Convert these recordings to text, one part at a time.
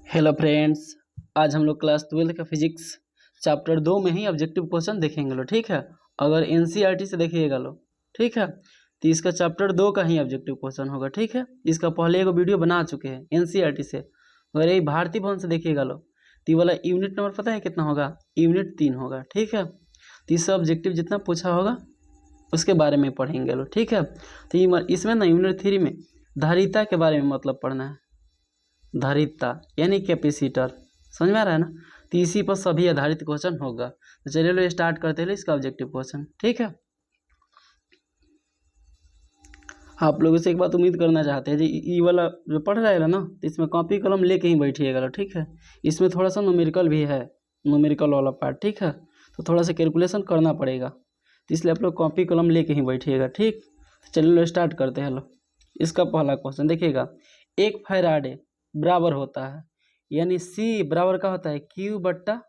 Hello friends, आज हम लोग क्लास 12 का फिजिक्स चैप्टर 2 में ही ऑब्जेक्टिव क्वेश्चन देखेंगे लो। ठीक है, अगर एनसीईआरटी से देखिएगा लो। ठीक है, तो इसका चैप्टर 2 का ही ऑब्जेक्टिव क्वेश्चन होगा। ठीक है, इसका पहले एक वीडियो बना चुके हैं एनसीईआरटी से। अगर यही भारतीय भवन से देखिएगा लो तो ये वाला यूनिट नंबर पता है कितना होगा? यूनिट 3 होगा। ठीक है, तो इससे ऑब्जेक्टिव जितना पूछा होगा उसके बारे में पढ़ेंगे लो। ठीक है, तो इसमें ना यूनिट 3 में धारिता के बारे में मतलब पढ़ना है। धारिता यानी कैपेसिटर, समझ में आ रहा है ना? तो इसी पर सभी आधारित क्वेश्चन होगा। तो चलिए लो स्टार्ट करते हैं इसका ऑब्जेक्टिव क्वेश्चन। ठीक है, आप लोगों से एक बात उम्मीद करना चाहते हैं जी, ये वाला जो पढ़ रहा है ना, तो इसमें कॉपी कलम लेके ही बैठिएगा। ठीक है, इसमें थोड़ा सा न्यूमेरिकल भी है, न्यूमेरिकल वाला पार्ट। ठीक है, तो थोड़ा सा कैलकुलेशन करना पड़ेगा, तो इसलिए आप लोग कॉपी कलम लेके ही बैठिएगा। ठीक, चलिए लो स्टार्ट करते हैं लो। इसका पहला क्वेश्चन देखिएगा, एक फैराडे बराबर होता है, यानी सी बराबर का होता है क्यू बट्टा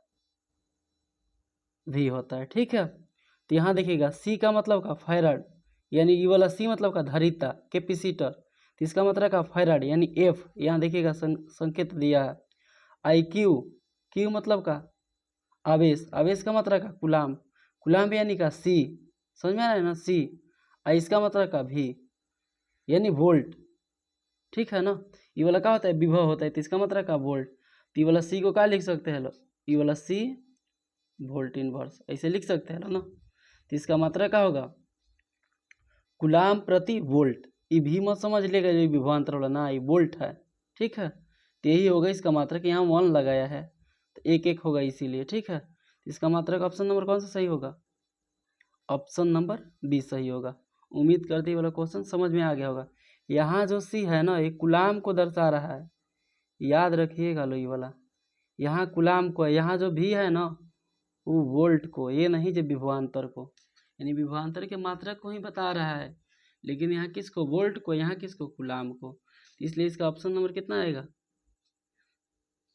वी होता है। ठीक है, तो यहाँ देखिएगा सी का मतलब का फैराड, यानी ये वाला सी मतलब का धारिता कैपेसिटर, तो इसका मतलब का फैराड यानी एफ। यहाँ देखिएगा संकेत दिया है। आई क्यू, क्यू मतलब का आवेश, आवेश का मतलब का कूलाम, कूलाम यानी का सी, समझ में आ रहा है ना? सी। और इसका मतलब का भी यानी वोल्ट। ठीक है ना, ये वाला क्या होता है? विभव होता है, तो इसका मतलब का वोल्ट। तो ये वाला सी को क्या लिख सकते हैं लो? ये वाला सी वोल्ट इनवर्स ऐसे लिख सकते हैं ना। तो इसका मात्रा क्या होगा? गुलाम प्रति वोल्ट। ये भी मत समझ लेगा जो विभवांतर वाला ना, ये वोल्ट है। ठीक है, तो यही होगा इसका मात्रा कि यहाँ 1 लगाया है तो 1 होगा इसीलिए। ठीक है, तो इसका मात्रा का ऑप्शन नंबर कौन सा सही होगा? ऑप्शन नंबर बी सही होगा। उम्मीद करते ही वाला क्वेश्चन समझ में आ गया होगा। यहाँ जो सी है ना, ये गुलाम को दर्शा रहा है, याद रखिएगा लो। ये वाला यहाँ गुलाम को है, यहाँ जो भी है ना वो वोल्ट को, ये नहीं जो विभवांतर को, यानी विभवांतर के मात्रा को ही बता रहा है, लेकिन यहाँ किसको? वोल्ट को। यहाँ किसको? कूलाम को। इसलिए इसका ऑप्शन नंबर कितना आएगा?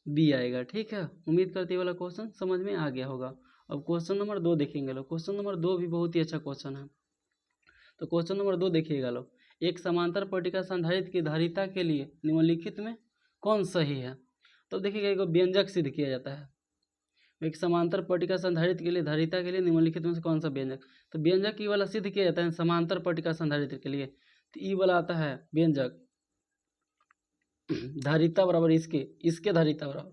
बी आएगा। ठीक है, उम्मीद करते वाला क्वेश्चन समझ में आ गया होगा। अब क्वेश्चन नंबर 2 देखेंगे लो। क्वेश्चन नंबर 2 भी बहुत ही अच्छा क्वेश्चन है। तो क्वेश्चन नंबर 2 देखिएगा लो, एक समांतर पट्टिका संधारित्र की धारिता के लिए निम्नलिखित में कौन सही है? तो देखिएगा एक व्यंजक सिद्ध किया जाता है। एक समांतर पट्टिका संधारित्र के लिए धारिता के लिए निम्नलिखित में से कौन सा व्यंजक? तो व्यंजक ई वाला सिद्ध किया जाता है समांतर पट्टिका संधारित्र के लिए, तो ई वाला आता है व्यंजक धारिता बराबर इसके, इसके धारिता बराबर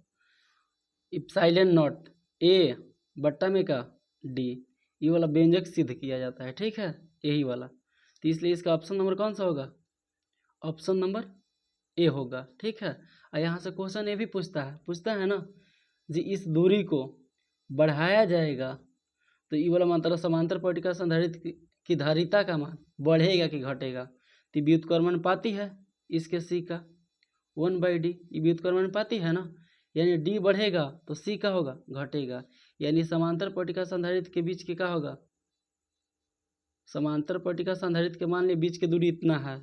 इप्सिलॉन नॉट ए बट्टा में का डी, ये वाला व्यंजक सिद्ध किया जाता है। ठीक है, यही वाला। तो इसलिए इसका ऑप्शन नंबर कौन सा होगा? ऑप्शन नंबर ए होगा। ठीक है, और यहाँ से क्वेश्चन ये भी पूछता है ना जी, इस दूरी को बढ़ाया जाएगा तो ये वाला मात्रा समांतर पट्टिका संधारित्र की धारिता का मान बढ़ेगा कि घटेगा? तो व्युत्क्रमानुपाती है इसके सी का 1/d, ये व्युत्क्रमानुपाती है ना, यानी डी बढ़ेगा तो सी का होगा? घटेगा। यानी समांतर पट्टिका संधारित्र के बीच के क्या होगा? समांतर पट्टिका संधारित्र के मान ली बीच की दूरी इतना है,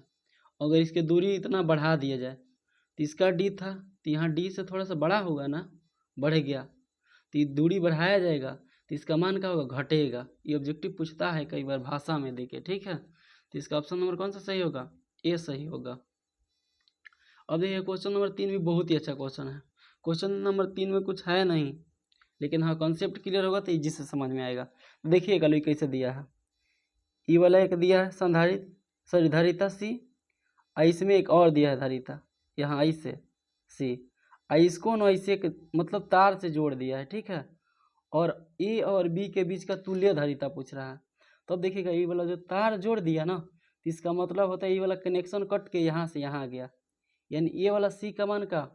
अगर इसकी दूरी इतना बढ़ा दिया जाए तो इसका डी था, तो यहाँ डी से थोड़ा सा बड़ा होगा ना, बढ़ गया, तो ये दूरी बढ़ाया जाएगा तो इसका मान क्या होगा? घटेगा। ये ऑब्जेक्टिव पूछता है कई बार भाषा में देके। ठीक है, तो इसका ऑप्शन नंबर कौन सा सही होगा? ए सही होगा। अब देखिए क्वेश्चन नंबर 3 भी बहुत ही अच्छा क्वेश्चन है। क्वेश्चन नंबर 3 में कुछ है नहीं, लेकिन हाँ कॉन्सेप्ट क्लियर होगा तो इजी से समझ में आएगा। देखिएगा लो कैसे दिया है। ई वाला एक दिया है संधारित सॉरी धारिता सी, इसमें एक और दिया है धारिता यहाँ आई से सी, इसको न ऐसे मतलब तार से जोड़ दिया है। ठीक है, और ए और बी के बीच का तुल्य धारिता पूछ रहा है। तो अब देखिएगा ये वाला जो तार जोड़ दिया ना, तो इसका मतलब होता है ये वाला कनेक्शन कट के यहाँ से यहाँ आ गया, यानी ये वाला सी का मान का,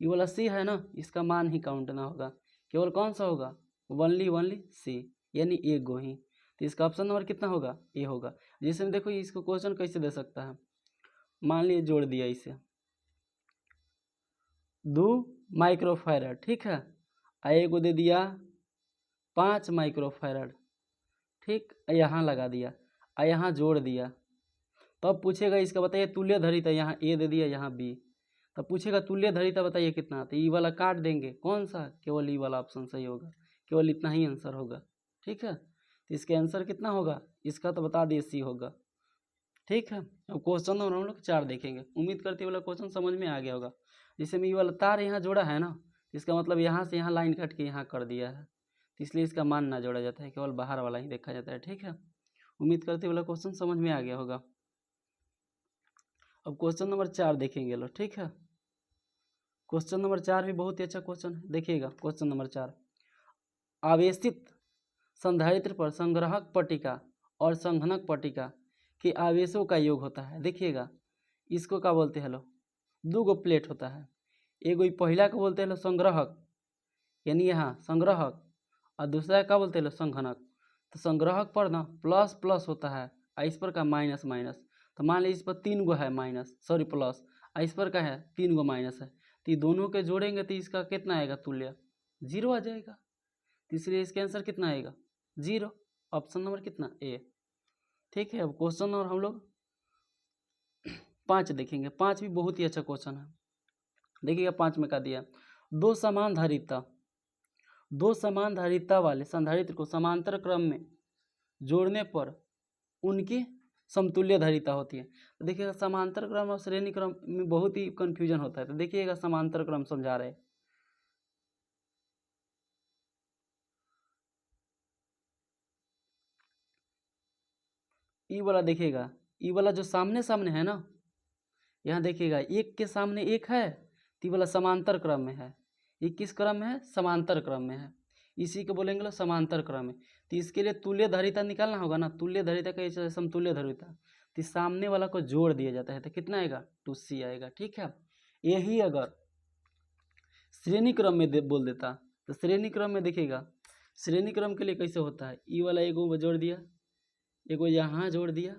ये वाला सी है ना, इसका मान ही काउंट ना होगा, केवल कौन सा होगा? ओनली सी, यानी ए गो ही। तो इसका ऑप्शन नंबर कितना होगा? ए होगा। जैसे देखो इसको क्वेश्चन कैसे दे सकता है, मान लीजिए जोड़ दिया इसे 2 माइक्रोफैरड। ठीक है, ए को दे दिया 5 माइक्रोफैरड। ठीक, यहाँ लगा दिया, यहाँ जोड़ दिया, तब पूछेगा इसका बताइए तुल्य धारिता, यहाँ ए दे दिया यहाँ बी, तब पूछेगा तुल्य धारिता बताइए कितना, तो ई वाला काट देंगे, कौन सा? केवल ई वाला ऑप्शन सही होगा, केवल इतना ही आंसर होगा। ठीक है, तो इसके आंसर कितना होगा? इसका तो बता दिए सी होगा। ठीक है, अब क्वेश्चन नंबर हम लोग 4 देखेंगे। उम्मीद करते वाला क्वेश्चन समझ में आ गया होगा। जैसे में ये वाला तार यहाँ जोड़ा है ना, इसका मतलब यहाँ से यहाँ लाइन काट के यहाँ कर दिया है, तो इसलिए इसका मान ना जोड़ा जाता है, केवल बाहर वाला ही देखा जाता है। ठीक है, उम्मीद करते वाला क्वेश्चन समझ में आ गया होगा। अब क्वेश्चन नंबर 4 देखेंगे लो। ठीक है, क्वेश्चन नंबर 4 भी बहुत ही अच्छा क्वेश्चन है। देखिएगा क्वेश्चन नंबर 4, आवेशित संधारित्र पर संग्राहक पट्टिका और संघनक पट्टिका के आवेशों का योग होता है। देखिएगा इसको क्या बोलते हैं लो, दो गो प्लेट होता है, एगो पहला को बोलते हैं लो संग्राहक, यानी यहाँ संग्राहक, और दूसरा क्या बोलते हैं लो संघनक। तो संग्राहक पर ना प्लस प्लस होता है, और इस पर का माइनस माइनस। तो मान लीजिए इस पर 3 गो है माइनस, सॉरी प्लस, और इस पर का है 3 गो माइनस है, तो ये दोनों के जोड़ेंगे तो इसका कितना आएगा, तुल्य 0 आ जाएगा। तो इसलिए इसका आंसर कितना आएगा, 0। ऑप्शन नंबर कितना, ए। ठीक है, अब क्वेश्चन नंबर हम लोग 5 देखेंगे। 5 भी बहुत ही अच्छा क्वेश्चन है। देखिएगा 5 में क्या दिया, दो समान धारिता वाले संधारित्र को समांतर क्रम में जोड़ने पर उनकी समतुल्य धारिता होती है। तो देखिएगा समांतर क्रम और श्रेणी क्रम में बहुत ही कंफ्यूजन होता है। तो देखिएगा समांतर क्रम समझा रहे हैं, ई वाला देखिएगा, ई वाला जो सामने सामने है ना, यहाँ देखिएगा एक के सामने एक है, तो ये वाला समांतर क्रम में है। ये किस क्रम में है, समांतर क्रम में है, इसी को बोलेंगे लोग समांतर क्रम में। तो इसके लिए तुल्य धारिता निकालना होगा ना, तुल्य धारिता का समतुल्य धारिता, तो सामने वाला को जोड़ दिया जाता है, तो कितना आएगा, 2c आएगा। ठीक है, यही अगर श्रेणी क्रम में बोल देता, तो श्रेणी क्रम में देखिएगा श्रेणी क्रम के लिए कैसे होता है, ई वाला एगो जोड़ दिया, एगो यहाँ जोड़ दिया,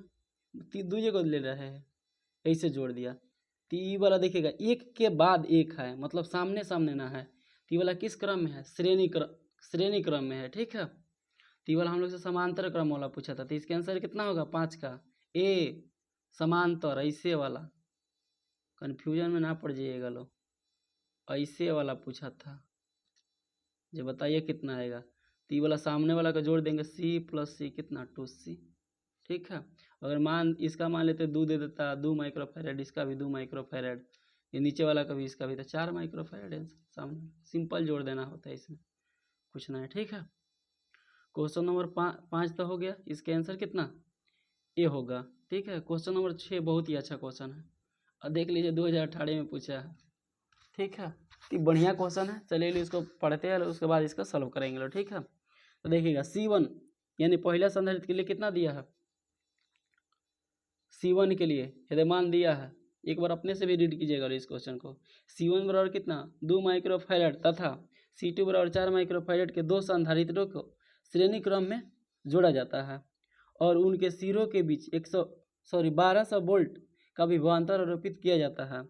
दो जगह ले रहे हैं, ऐसे जोड़ दिया। तो ई वाला देखिएगा एक के बाद एक है, मतलब सामने सामने ना है। तो ये वाला किस क्रम में है, श्रेणी क्रम में है। ठीक है, तो ये वाला हम लोग से समांतर क्रम वाला पूछा था, तो इसके आंसर कितना होगा, 5 का ए, समांतर ऐसे वाला, कन्फ्यूजन में ना पड़ जाइएगा लोग, ऐसे वाला पूछा था, जो बताइए कितना आएगा। तो ये वाला सामने वाला का जोड़ देंगे, c प्लस सी कितना, 2c। ठीक है, अगर इसका मान लेते 2 दे देता, 2 माइक्रोफैरेड, इसका भी 2 माइक्रोफैरेड, ये नीचे वाला का भी, इसका भी, तो 4 माइक्रोफैरेड है सामने। सिंपल जोड़ देना होता है, इसमें कुछ ना है। ठीक है, क्वेश्चन नंबर 5 तो हो गया, इसके आंसर कितना, ए होगा। ठीक है, क्वेश्चन नंबर 6 बहुत ही अच्छा क्वेश्चन है, और देख लीजिए 2018 में पूछा है। ठीक है, तो बढ़िया क्वेश्चन है, चलिए इसको पढ़ते हैं, उसके बाद इसका सॉल्व करेंगे लोग। ठीक है, तो देखिएगा C1 यानी पहला संधारित्र के लिए कितना दिया है, C1 के लिए यदमान दिया है, एक बार अपने से भी रीड कीजिएगा इस क्वेश्चन को। C1 बराबर कितना, 2 माइक्रोफैरेड तथा C2 बराबर 4 माइक्रोफैरेड के दो संधारित्रों को श्रेणी क्रम में जोड़ा जाता है और उनके सिरों के बीच 1200 वोल्ट का विभवांतर आरोपित किया जाता है।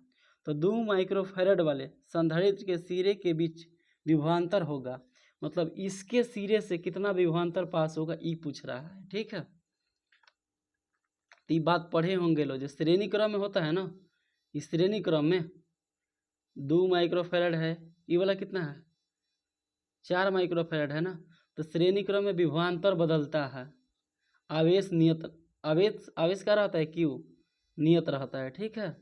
तो 2 माइक्रोफैरेड वाले संधारित्र के सिरे के बीच विभवांतर होगा, मतलब इसके सिरे से कितना विभवांतर पास होगा, ई पूछ रहा है। ठीक है, तो ये बात पढ़े होंगे लो, जो श्रेणी क्रम में होता है ना, इस श्रेणी क्रम में 2 माइक्रोफैरेड है, ये वाला कितना है, 4 माइक्रोफैरेड है ना, तो श्रेणी क्रम में विभवांतर बदलता है, आवेश नियत, आवेश क्या रहता है, क्यू नियत रहता है। ठीक है,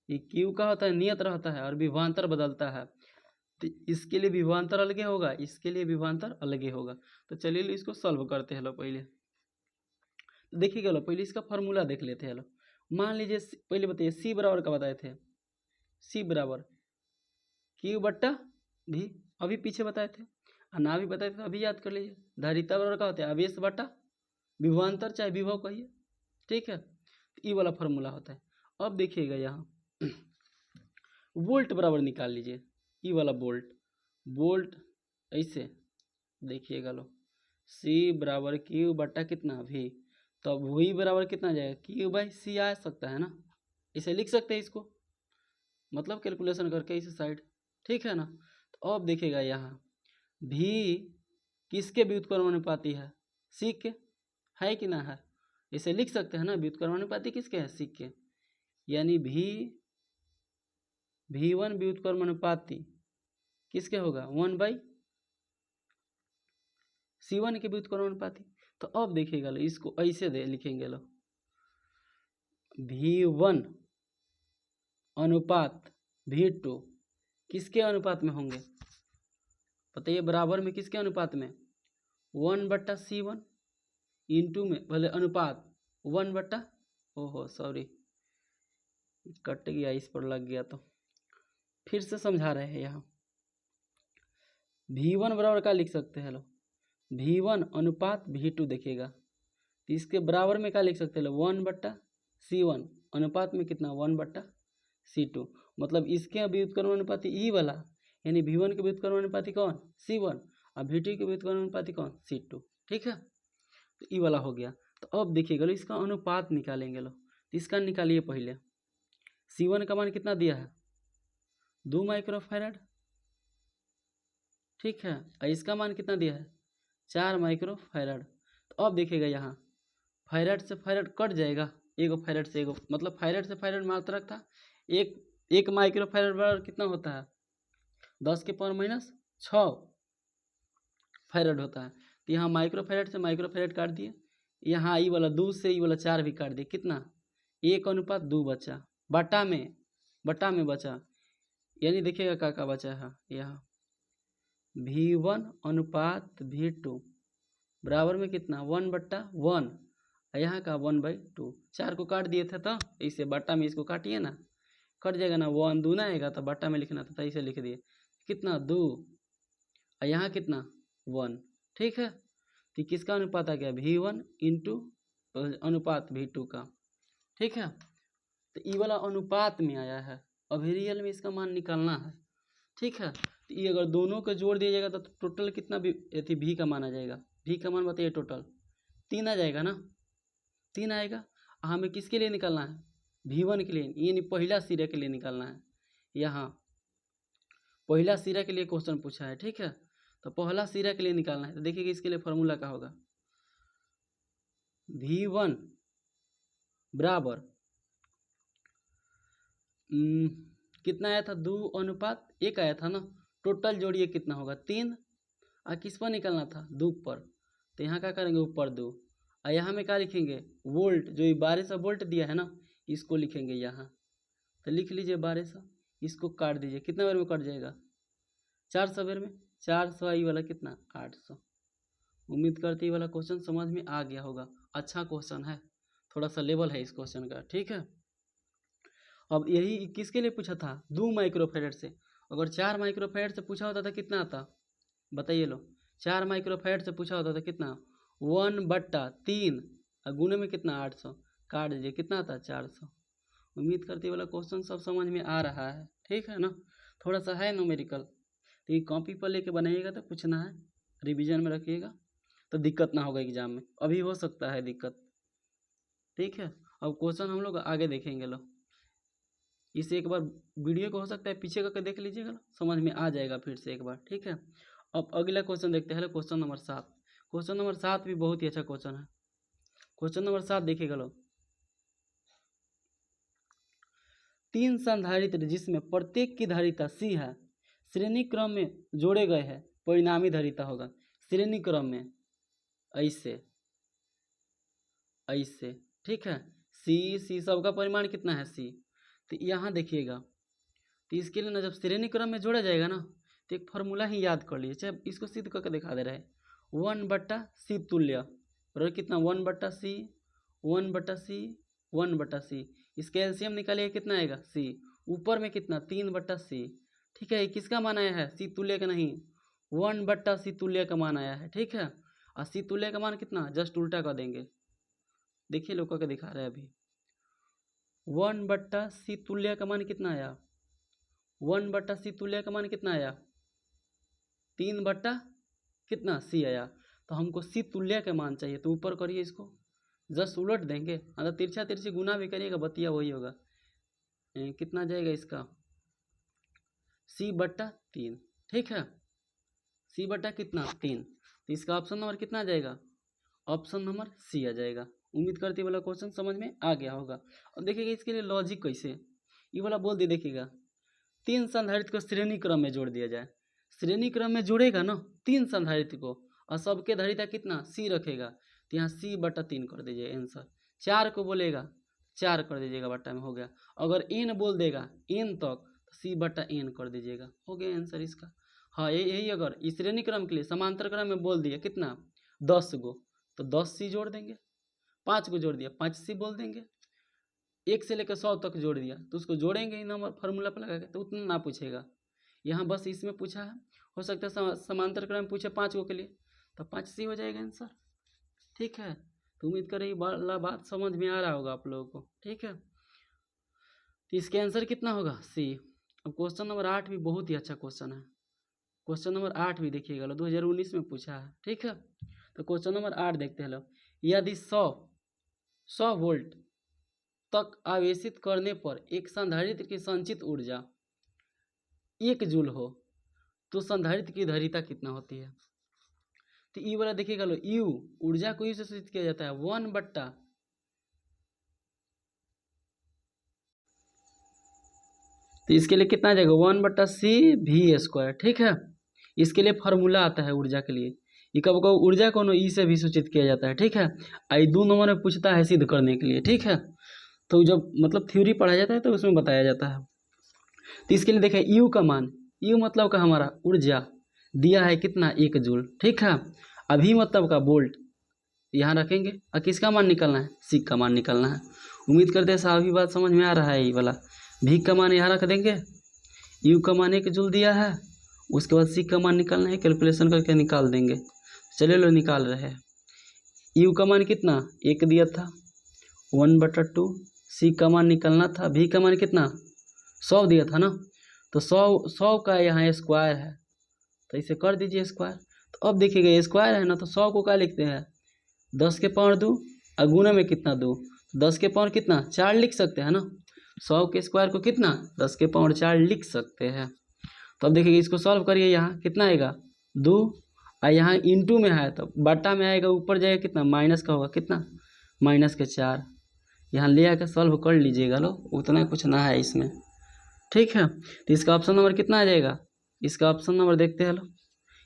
ये क्यू का होता है, नियत रहता है, और विभवांतर बदलता है, तो इसके लिए विभवांतर अलगे होगा, इसके लिए विभवांतर अलगे होगा। तो चलिए इसको सॉल्व करते हैं लो। पहले देखिएगा लो, पहले इसका फार्मूला देख लेते हैं लो। मान लीजिए पहले बताइए सी बराबर का बताए थे, सी बराबर क्यू बट्टा भी, अभी पीछे बताए थे, और ना भी बताए थे तो अभी याद कर लीजिए। धारिता बराबर का होता है आवेश बट्टा विभवांतर, चाहे विभव कहिए। ठीक है, तो ये वाला फार्मूला होता है। अब देखिएगा यहाँ वोल्ट बराबर निकाल लीजिए, ये वाला वोल्ट ऐसे देखिएगा लो, सी बराबर क्यू बट्टा कितना भी, तो अब वही बराबर कितना जाएगा, क्यू बाई सी आ सकता है ना, इसे लिख सकते हैं इसको, मतलब कैलकुलेशन करके इस साइड। ठीक है ना, तो अब देखिएगा यहाँ भी किसके व्युत्क्रमानुपाती है, सी के, है कि ना है, इसे लिख सकते हैं ना, व्युत्क्रमानुपाती किसके है, सी के, यानी V1 व्युत्क्रमानुपाती किसके होगा, 1/C1 के व्युत्क्रमानुपाती। तो अब देखिएगा लो, इसको ऐसे दे लिखेंगे लो, V1 अनुपात V2 किसके अनुपात में होंगे बताइए, बराबर में किसके अनुपात में, 1/C1 इंटू में भले अनुपात 1/ ओहो सॉरी कट गया, इस पर लग गया तो फिर से समझा रहे हैं। यहाँ V1 बराबर क्या लिख सकते हैं लो, V1 अनुपात V2 देखिएगा, तो इसके बराबर में क्या लिख सकते हैं लो, 1/C1 अनुपात में कितना 1/C2, मतलब इसके व्युत्क्रम अनुपाती ई वाला, यानी V1 के व्युत्क्रम अनुपाती कौन C1 और V2 के व्युत्क्रम अनुपाती कौन C2। ठीक है, तो ई वाला हो गया। तो अब देखिएगा लो इसका अनुपात निकालेंगे लो, तो इसका निकालिए पहले। C1 का मान कितना दिया है 2 माइक्रोफैरड, ठीक है, और इसका मान कितना दिया है 4 माइक्रोफैरड। तो अब देखिएगा यहाँ फैरड से फैरड कट जाएगा, एगो फैरड से एगो, मतलब फैरड से फैरड मात्रक था, एक माइक्रोफैरड बराबर कितना होता है 10⁻⁻6 फैरड होता है। तो यहाँ माइक्रोफैरड से माइक्रोफैरड काट दिए, यहाँ ई वाला 2 से ई वाला 4 भी काट दिए, कितना 1:2 बचा, बटा में बचा, यानी देखिएगा क्या बचा है यहाँ V1 अनुपात V2 बराबर में कितना 1/1, यहाँ का 1/2, 4 को काट दिए थे तो इसे बटा में इसको काटिए ना, कट जाएगा ना, 1 2 ना आएगा तो बटा में लिखना था, तो इसे लिख दिए कितना 2 और यहाँ कितना 1। ठीक है, तो किसका अनुपात आ गया V1 इंटू अनुपात V2 का। ठीक है, तो ई वाला अनुपात में आया है, अभी रियल में इसका मान निकालना है। ठीक है, तो ये अगर दोनों को जोड़ दिया जाएगा तो टोटल कितना भी भी का मान आ जाएगा, भी का मान बताइए टोटल 3 आ जाएगा ना, 3 आएगा। हमें किसके लिए निकालना है V1 के लिए, यानी पहला सिरा के लिए निकालना है। यहाँ पहला सिरा के लिए क्वेश्चन पूछा है। ठीक है, तो पहला सिरा के लिए निकालना है, तो देखिए इसके लिए फॉर्मूला क्या होगा, V1 बराबर कितना आया था 2:1 आया था ना, टोटल जोड़िए कितना होगा 3, और किस पर निकलना था 2 पर, तो यहाँ क्या करेंगे ऊपर 2, और यहाँ में क्या लिखेंगे वोल्ट, जो ये 1200 वोल्ट दिया है ना इसको लिखेंगे यहाँ, तो लिख लीजिए 1200, इसको काट दीजिए, कितना बार में कट जाएगा 400 बार में, 400 आई वाला कितना 800। उम्मीद करते ये वाला क्वेश्चन समझ में आ गया होगा, अच्छा क्वेश्चन है, थोड़ा सा लेवल है इस क्वेश्चन का। ठीक है, अब यही किसके लिए पूछा था 2 माइक्रोफैरड से, अगर 4 माइक्रोफैरड से पूछा होता था कितना आता बताइए लो, 4 माइक्रोफैरड से पूछा होता था कितना 1/3 और गुणे में कितना 800, काट दीजिए कितना आता 400। उम्मीद करते वाला क्वेश्चन सब समझ में आ रहा है। ठीक है ना, थोड़ा सा है न्यूमेरिकल, तो ये कॉपी पर लेके बनाइएगा तो पूछना है, रिवीजन में रखिएगा तो दिक्कत ना होगा एग्जाम में, अभी हो सकता है दिक्कत। ठीक है, अब क्वेश्चन हम लोग आगे देखेंगे लो, इसे एक बार वीडियो को हो सकता है पीछे करके देख लीजिएगा, समझ में आ जाएगा फिर से एक बार। ठीक है, अब अगला क्वेश्चन देखते हैं, क्वेश्चन नंबर 7। क्वेश्चन नंबर 7 भी बहुत ही अच्छा क्वेश्चन है। क्वेश्चन नंबर 7 देखिएगा लोग, 3 संधारित्र जिसमें प्रत्येक की धारिता C है, श्रेणी क्रम में जोड़े गए हैं, परिणामी धारिता होगा श्रेणी क्रम में ऐसे ऐसे। ठीक है, C सबका परिमाण कितना है C, तो यहाँ देखिएगा, तो इसके लिए ना जब श्रेणी क्रम में जोड़ा जाएगा ना, तो एक फार्मूला ही याद कर लीजिए, चाहे इसको सिद्ध करके दिखा दे रहे हैं, 1/C तुल्य बराबर कितना 1/C 1/C 1/C, इसका एलसीएम निकालिए कितना आएगा C, ऊपर में कितना 3/C। ठीक है, किसका मान आया है C तुल्य का नहीं, 1/C तुल्य का मान आया है। ठीक है, और C तुल्य का मान कितना जस्ट उल्टा कर देंगे, देखिए लोग करके दिखा रहे हैं अभी, 1/C तुल्य का मान कितना आया 1/C तुल्य का मान कितना आया 3 कितना C आया, तो हमको C तुल्य का मान चाहिए, तो ऊपर करिए इसको जस्ट उलट देंगे, अगर तिरछा तिरछी गुना भी करिएगा बतिया वही होगा, कितना जाएगा इसका C/3। ठीक है, C/ कितना 3, तो इसका ऑप्शन नंबर कितना आ जाएगा, ऑप्शन नंबर C आ जाएगा। उम्मीद करते वाला क्वेश्चन समझ में आ गया होगा। और देखिएगा इसके लिए लॉजिक कैसे, ये वाला बोल दिए, देखिएगा 3 संधारित्र को श्रेणी क्रम में जोड़ दिया जाए, श्रेणी क्रम में जोड़ेगा ना 3 संधारित्र को, और सबके धारिता कितना C रखेगा, तो यहाँ C/3 कर दीजिए आंसर, 4 को बोलेगा 4 कर दीजिएगा बट्टा में, हो गया। अगर n बोल देगा n तक, तो C/N कर दीजिएगा, हो गया आंसर इसका। हाँ यही अगर इस श्रेणी क्रम के लिए समांतर क्रम में बोल दिया कितना 10 गो, तो 10C जोड़ देंगे, 5 को जोड़ दिया 5C बोल देंगे, 1 से लेकर 100 तक जोड़ दिया तो उसको जोड़ेंगे ही नंबर फार्मूला पर लगा के, तो उतना ना पूछेगा। यहाँ बस इसमें पूछा है, हो सकता है समांतर क्रम पूछे 5 गो के लिए, तो 5C हो जाएगा आंसर। ठीक है, तो उम्मीद कर रही वाला बात समझ में आ रहा होगा आप लोगों को। ठीक है, तो इसके आंसर कितना होगा C। अब क्वेश्चन नंबर 8 भी बहुत ही अच्छा क्वेश्चन है। क्वेश्चन नंबर 8 भी देखिएगा, 2019 में पूछा है। ठीक है, तो क्वेश्चन नंबर 8 देखते हैं लोग। यदि 100 वोल्ट तक आवेशित करने पर एक संधारित्र की संचित ऊर्जा 1 जूल हो तो संधारित्र की धारिता कितना होती है। तो ई वाला देखिएगा लो, यू ऊर्जा को यू से सूचित किया जाता है 1/, तो इसके लिए कितना आ जाएगा 1/CV²। ठीक है, इसके लिए फार्मूला आता है ऊर्जा के लिए, ये कब कब ऊर्जा को ई से भी सूचित किया जाता है। ठीक है, आई 2 नंबर में पूछता है सिद्ध करने के लिए। ठीक है, तो जब मतलब थ्योरी पढ़ाया जाता है तो उसमें बताया जाता है। तो इसके लिए देखें यू का मान, यू मतलब का हमारा ऊर्जा दिया है कितना 1 जूल। ठीक है, अभी मतलब का वोल्ट यहाँ रखेंगे और किसका मान निकालना है सी का मान निकालना है। उम्मीद करते हैं सारी बात समझ में आ रहा है। ये वाला भी का मान यहाँ रख देंगे, यू का मान 1 जूल दिया है, उसके बाद सी का मान निकालना है, कैलकुलेशन करके निकाल देंगे। चलिए लो निकाल रहे हैं। यू का मान कितना 1 दिया था 1/2, सी का मान निकालना था, भी का मान कितना 100 दिया था ना, तो 100 का यहाँ स्क्वायर है, तो इसे कर दीजिए स्क्वायर। तो अब देखिएगा स्क्वायर है ना, तो 100 को क्या लिखते हैं 10 के पावर 2 और गुना में कितना 2, 10 के पावर कितना 4 लिख सकते हैं ना। 100 के स्क्वायर को कितना 10 के पावर 4 लिख सकते हैं। तो अब देखिए इसको सॉल्व करिए, यहाँ कितना आएगा 2 और यहाँ इंटू में है तो बट्टा में आएगा, ऊपर जाएगा कितना माइनस का होगा कितना -4, यहाँ ले आकर सॉल्व कर लीजिएगा लो, उतना कुछ ना है इसमें। ठीक है, तो इसका ऑप्शन नंबर कितना आ जाएगा, इसका ऑप्शन नंबर देखते हैं लो।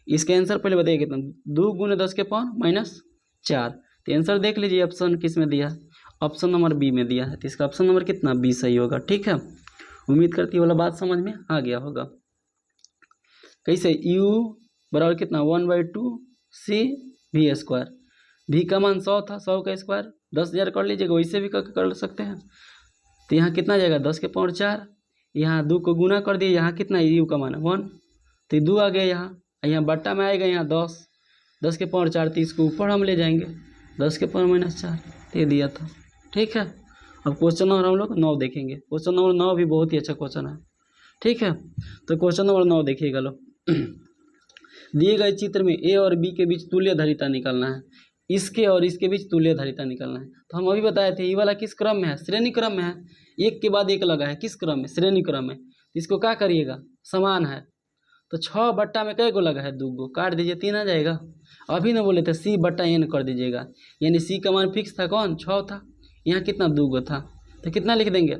इसके आंसर पहले बताइए कितना 2 × 10 के पावर -4, तो आंसर देख लीजिए ऑप्शन किस में दिया है, ऑप्शन नंबर बी में दिया है, तो इसका ऑप्शन नंबर कितना बी सही होगा। ठीक है, उम्मीद करती वाला बात समझ में आ गया होगा। कैसे u बराबर कितना 1/2 CV², भी का मान 100 था, 100 का स्क्वायर 10,000 कर लीजिएगा, वैसे भी कर सकते हैं। तो यहाँ कितना जाएगा 10 के पावर 4, यहाँ 2 को गुना कर दिए, यहाँ कितना u का मान 1, तो 2 आ गया यहाँ बट्टा में आएगा यहाँ 10 के पावर 4, तो इसको ऊपर हम ले जाएंगे 10 के पावर -4 दे दिया था। ठीक है, अब क्वेश्चन नंबर हम लोग 9 देखेंगे। क्वेश्चन नंबर 9 भी बहुत ही अच्छा क्वेश्चन है। ठीक है, तो क्वेश्चन नंबर 9 देखिएगा लो। दिए गए चित्र में ए और बी के बीच तुल्य धारिता निकालना है, इसके और इसके बीच तुल्य धारिता निकालना है। तो हम अभी बताए थे ये वाला किस क्रम में है, श्रेणी क्रम में है, एक के बाद एक लगा है, किस क्रम में श्रेणी क्रम में। इसको क्या करिएगा समान है, तो 6 बट्टा में कै गो लगा है 2 गो, काट दीजिए 3 आ जाएगा। अभी ना बोले थे C/N कर दीजिएगा, यानी C का मान फिक्स था कौन 6 था, यहाँ कितना 2 गो था, तो कितना लिख देंगे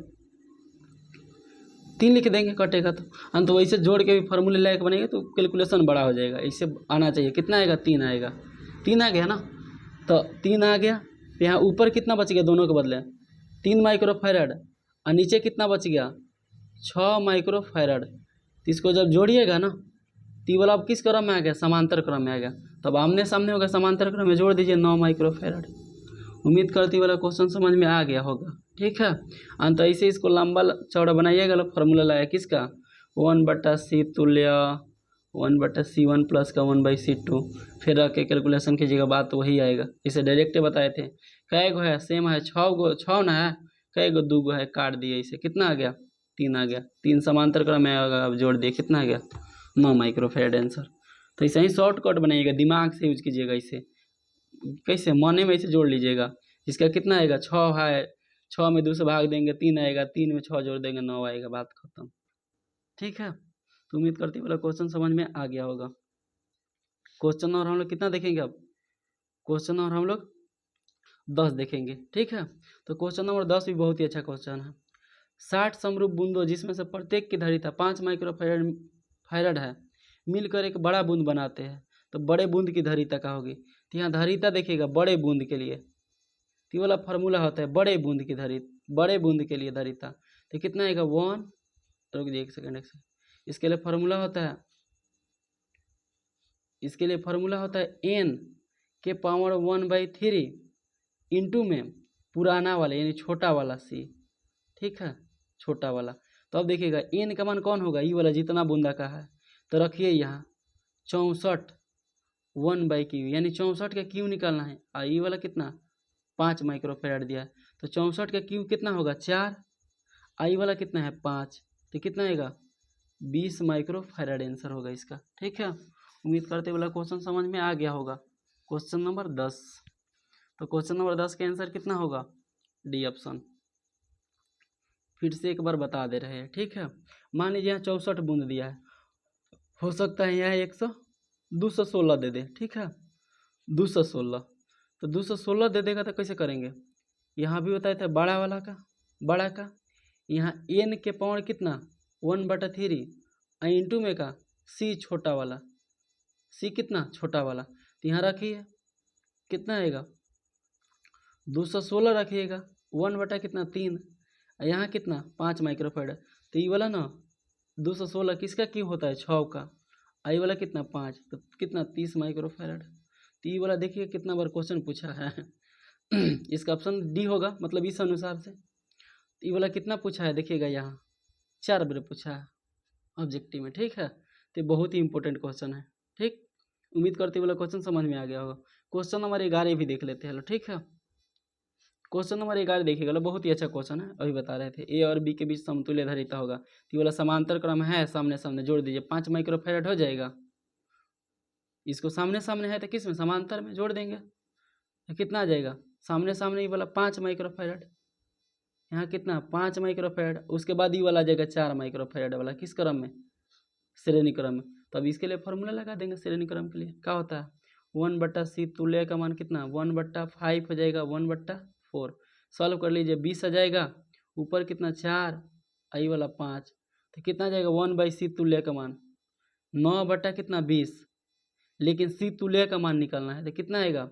3 लिख देंगे, कटेगा तो हम तो वैसे जोड़ के भी फार्मूले लायक बनेंगे तो कैलकुलेशन बड़ा हो जाएगा, इससे आना चाहिए कितना आएगा 3 आएगा, 3 आ गया ना, तो 3 आ गया। तो यहाँ ऊपर कितना बच गया दोनों के बदले 3 माइक्रोफैरड और नीचे कितना बच गया 6 माइक्रोफैरड। तो इसको जब जोड़िएगा ना तो ये वाला अब किस क्रम में आ गया समांतर क्रम में आ गया, तब आमने सामने होगा समांतर क्रम में, जोड़ दीजिए 9 माइक्रोफैरड। उम्मीद करती वाला क्वेश्चन समझ में आ गया होगा। ठीक है, अंत ऐसे इसको लंबा चौड़ा बनाइएगा, फार्मूला लाया किसका 1/C तुल्य 1/C1 प्लस का 1/C2, फिर रख के कैलकुलेशन कीजिएगा, बात वही आएगा। इसे डायरेक्ट बताए थे, कै गो है सेम है 6 ना है, कै गो 2 गो है, काट दिए, इसे कितना आ गया 3 आ गया, 3 समांतर क्रम में आएगा, अब जोड़ दिए कितना आ गया 9 माइक्रोफैरड आंसर। तो ऐसे ही शॉर्टकट बनाइएगा, दिमाग से यूज कीजिएगा, इसे कैसे मने में इसे जोड़ लीजिएगा। इसका कितना आएगा 6 है, 6 में 2 से भाग देंगे 3 आएगा, 3 में 6 जोड़ देंगे 9 आएगा, बात खत्म। ठीक है, तो उम्मीद करती वाला क्वेश्चन समझ में आ गया होगा। क्वेश्चन और हम लोग कितना देखेंगे, अब क्वेश्चन और हम लोग 10 देखेंगे। ठीक है, तो क्वेश्चन नंबर 10 भी बहुत ही अच्छा क्वेश्चन है। 60 समरूप बूंदों जिसमें से प्रत्येक की धारिता 5 माइक्रोफैरड है मिलकर एक बड़ा बूंद बनाते हैं, तो बड़े बूंद की धारिता क्या होगी। तो यहाँ धारिता देखिएगा बड़े बूंद के लिए, तो ये वाला फार्मूला होता है बड़े बूंद की धारिता, बड़े बूंद के लिए धारिता, तो कितना आएगा 1 रुक जाइए एक सेकेंड। इसके लिए फार्मूला होता है n के पावर 1/3 इंटू में पुराना वाला यानी छोटा वाला c, ठीक है, छोटा वाला। तो अब देखिएगा n का मान कौन होगा, ये वाला जितना बूंदा का है, तो रखिए यहाँ 64 1/q यानी 64 का क्यू निकालना है। और ये वाला कितना 5 माइक्रोफेराड दिया है, तो 64 का क्यू कितना होगा 4, आई वाला कितना है 5, तो कितना आएगा 20 माइक्रोफेराड आंसर होगा इसका, ठीक है। उम्मीद करते वाला क्वेश्चन समझ में आ गया होगा। क्वेश्चन नंबर 10, तो क्वेश्चन नंबर 10 का आंसर कितना होगा, डी ऑप्शन। फिर से एक बार बता दे रहे हैं, ठीक है। मान लीजिए यहाँ 64 बूंद दिया है, हो सकता है यहाँ 216 दे दे, ठीक है, 216। तो 216 दे देगा तो कैसे करेंगे, यहाँ भी होता है बड़ा का, यहाँ n के पावर कितना 1/3 इंटू में का c छोटा वाला, c कितना छोटा वाला, तो यहाँ रखिए कितना आएगा 216 रखिएगा, 1 कितना 3, यहाँ कितना 5 माइक्रोफेराड। तो ये वाला ना 216 किसका क्यों होता है 6 का, आई वाला कितना 5, तो कितना 30 माइक्रोफेराड। तो ये वाला देखिए कितना बार क्वेश्चन पूछा है इसका ऑप्शन डी होगा, मतलब इस अनुसार से। ये वाला कितना पूछा है देखिएगा, यहाँ 4 बार पूछा है ऑब्जेक्टिव में, ठीक है। तो बहुत ही इंपॉर्टेंट क्वेश्चन है, ठीक। उम्मीद करते वाला क्वेश्चन समझ में आ गया होगा। क्वेश्चन नंबर 11 भी देख लेते हैं, ठीक है। क्वेश्चन नंबर 11 देखिएगा, बहुत ही अच्छा क्वेश्चन है, अभी बता रहे थे। ए और बी के बीच समतुल्य धारिता होगा, तो ये वाला समांतर क्रम है, सामने सामने जोड़ दीजिए, 5 माइक्रोफेराड हो जाएगा। इसको सामने सामने है तो किस में समांतर में जोड़ देंगे, तो कितना आ जाएगा सामने सामने ये वाला 5 माइक्रोफेराड, यहाँ कितना 5 माइक्रोफेराड, उसके बाद ये वाला आ जाएगा 4 माइक्रोफेराड वाला, किस क्रम में श्रेणी क्रम में। तो अब इसके लिए फॉर्मूला लगा देंगे श्रेणी क्रम के लिए, क्या होता है 1/c तुल्य का मान कितना 1/5 हो जाएगा 1/4, सॉल्व कर लीजिए 20 आ जाएगा, ऊपर कितना 4 आई वाला 5, तो कितना आ जाएगा 1/c तुल्य का मान 9 कितना 20, लेकिन c तुल्य का मान निकालना है, तो कितना आएगा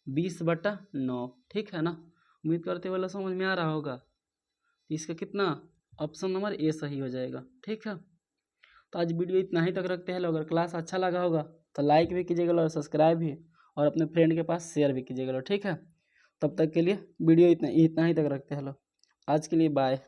20/9, ठीक है ना। उम्मीद करते वाला समझ में आ रहा होगा। तो इसका कितना ऑप्शन नंबर ए सही हो जाएगा, ठीक है। तो आज वीडियो इतना ही तक रखते हैं। अगर क्लास अच्छा लगा होगा तो लाइक भी कीजिएगा और सब्सक्राइब भी, और अपने फ्रेंड के पास शेयर भी कीजिएगा, ठीक है। तब तक के लिए वीडियो इतना ही तक रखते हैं। आज के लिए बाय।